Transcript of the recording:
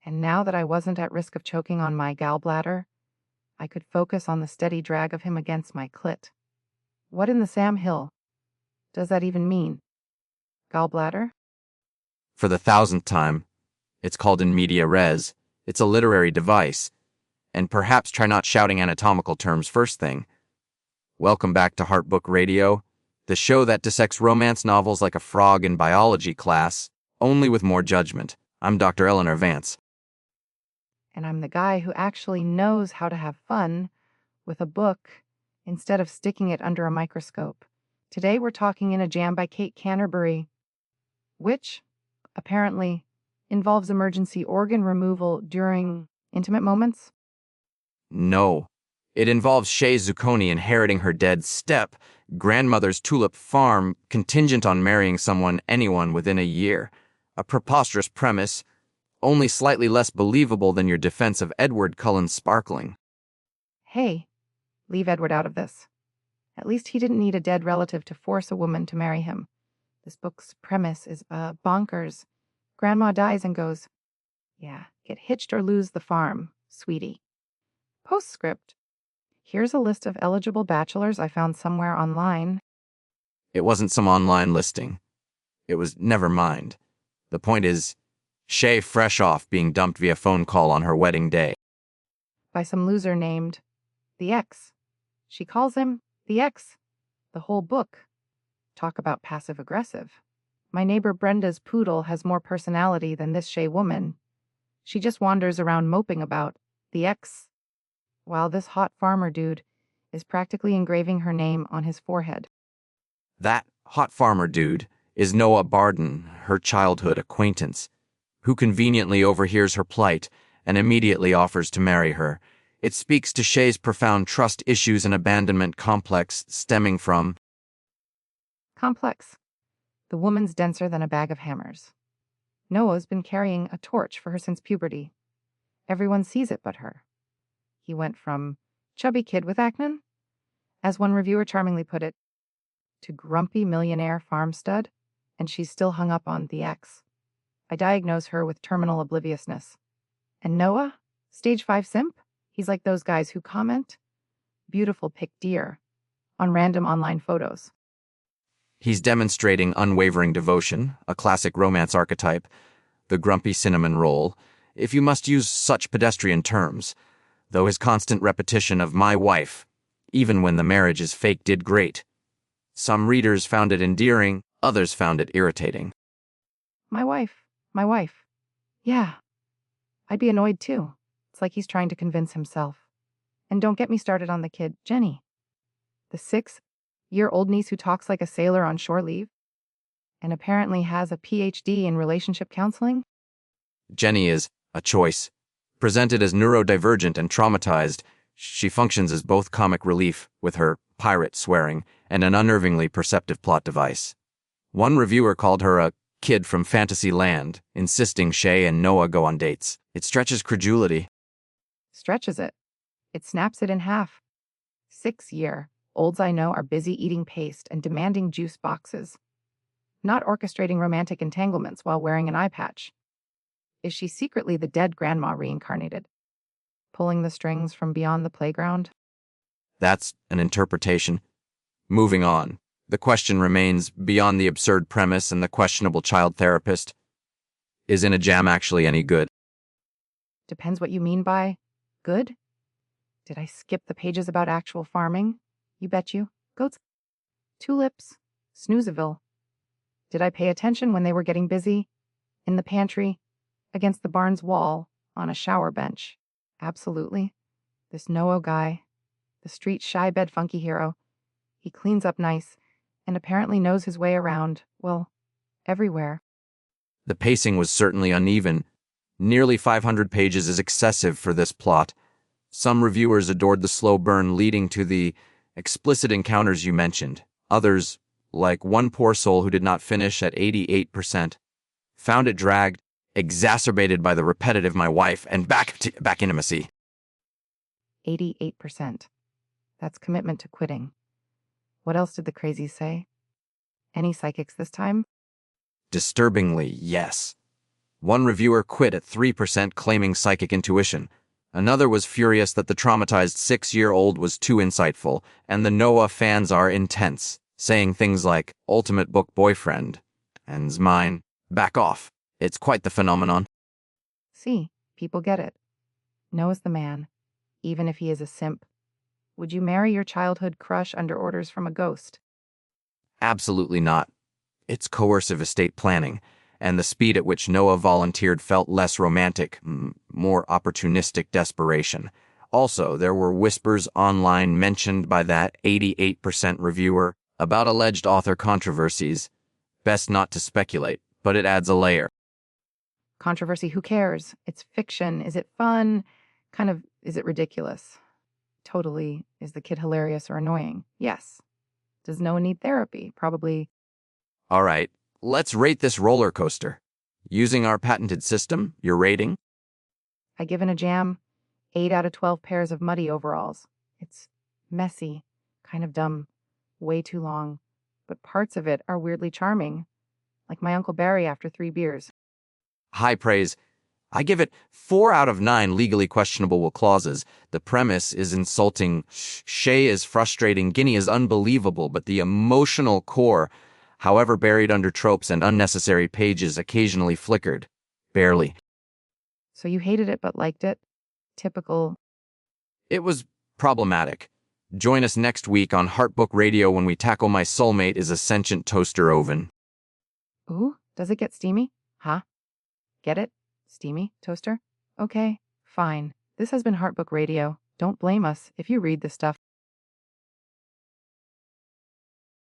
And now that I wasn't at risk of choking on my gallbladder, I could focus on the steady drag of him against my clit. What in the Sam Hill does that even mean? Gallbladder? For the 1000th time, it's called in media res. It's a literary device. And perhaps try not shouting anatomical terms first thing. Welcome back to Heartbook Radio, the show that dissects romance novels like a frog in biology class, only with more judgment. I'm Dr. Eleanor Vance. And I'm the guy who actually knows how to have fun with a book instead of sticking it under a microscope. Today we're talking In a Jam by Kate Canterbary, which, apparently, involves emergency organ removal during intimate moments. No. It involves Shay Zucconi inheriting her dead grandmother's tulip farm contingent on marrying anyone within a year. A preposterous premise, only slightly less believable than your defense of Edward Cullen's sparkling. Hey, leave Edward out of this. At least he didn't need a dead relative to force a woman to marry him. This book's premise is bonkers. Grandma dies and goes, yeah, get hitched or lose the farm, sweetie. Postscript. Here's a list of eligible bachelors I found somewhere online. It wasn't some online listing. It was never mind. The point is, Shay fresh off being dumped via phone call on her wedding day. By some loser named the X. She calls him the X. The whole book. Talk about passive-aggressive. My neighbor Brenda's poodle has more personality than this Shay woman. She just wanders around moping about the X, while this hot farmer dude is practically engraving her name on his forehead. That hot farmer dude is Noah Barden, her childhood acquaintance, who conveniently overhears her plight and immediately offers to marry her. It speaks to Shay's profound trust issues and abandonment complex stemming from... Complex. The woman's denser than a bag of hammers. Noah's been carrying a torch for her since puberty. Everyone sees it but her. He went from chubby kid with acne, as one reviewer charmingly put it, to grumpy millionaire farm stud, and she's still hung up on the X. I diagnose her with terminal obliviousness. And Noah? Stage 5 simp? He's like those guys who comment, beautiful pick deer, on random online photos. He's demonstrating unwavering devotion, a classic romance archetype, the grumpy cinnamon roll, if you must use such pedestrian terms, though his constant repetition of my wife, even when the marriage is fake, did great. Some readers found it endearing, others found it irritating. My wife. Yeah. I'd be annoyed too. It's like he's trying to convince himself. And don't get me started on the kid, Jenny. The 6-year-old niece who talks like a sailor on shore leave and apparently has a PhD in relationship counseling. Jenny is a choice. Presented as neurodivergent and traumatized, she functions as both comic relief with her pirate swearing and an unnervingly perceptive plot device. One reviewer called her a kid from fantasy land, insisting Shay and Noah go on dates. It stretches credulity. Stretches it. It snaps it in half. 6-year-olds I know are busy eating paste and demanding juice boxes, not orchestrating romantic entanglements while wearing an eye patch. Is she secretly the dead grandma reincarnated, pulling the strings from beyond the playground? That's an interpretation. Moving on. The question remains, beyond the absurd premise and the questionable child therapist, is In a Jam actually any good? Depends what you mean by good. Did I skip the pages about actual farming? You bet you. Goats, tulips, Snoozeville. Did I pay attention when they were getting busy? In the pantry, against the barn's wall, on a shower bench. Absolutely. This Noah guy, the street shy bed funky hero, he cleans up nice and apparently knows his way around, well, everywhere. The pacing was certainly uneven. Nearly 500 pages is excessive for this plot. Some reviewers adored the slow burn leading to the explicit encounters you mentioned. Others, like one poor soul who did not finish at 88%, found it dragged, exacerbated by the repetitive my wife and back intimacy. 88%. That's commitment to quitting. What else did the crazies say? Any psychics this time? Disturbingly, yes. One reviewer quit at 3% claiming psychic intuition. Another was furious that the traumatized 6-year-old was too insightful, and the Noah fans are intense, saying things like, ultimate book boyfriend, and's mine, back off. It's quite the phenomenon. See, people get it. Noah's the man, even if he is a simp. Would you marry your childhood crush under orders from a ghost? Absolutely not. It's coercive estate planning, and the speed at which Noah volunteered felt less romantic, more opportunistic desperation. Also, there were whispers online mentioned by that 88% reviewer about alleged author controversies. Best not to speculate, but it adds a layer. Controversy, who cares? It's fiction. Is it fun? Is it ridiculous? Totally. Is the kid hilarious or annoying? Yes. Does Noah need therapy? Probably. All right, let's rate this roller coaster. Using our patented system, your rating? I give in a jam 8 out of 12 pairs of muddy overalls. It's messy, kind of dumb, way too long, but parts of it are weirdly charming, like my Uncle Barry after 3 beers. High praise. I give it 4 out of 9 legally questionable clauses. The premise is insulting. Shay is frustrating. Guinea is unbelievable, but the emotional core, however buried under tropes and unnecessary pages, occasionally flickered. Barely. So you hated it but liked it? Typical. It was problematic. Join us next week on Heartbook Radio when we tackle My Soulmate is a Sentient Toaster Oven. Ooh, does it get steamy? Huh? Get it? Steamy toaster? Okay, fine. This has been Heartbook Radio. Don't blame us if you read this stuff.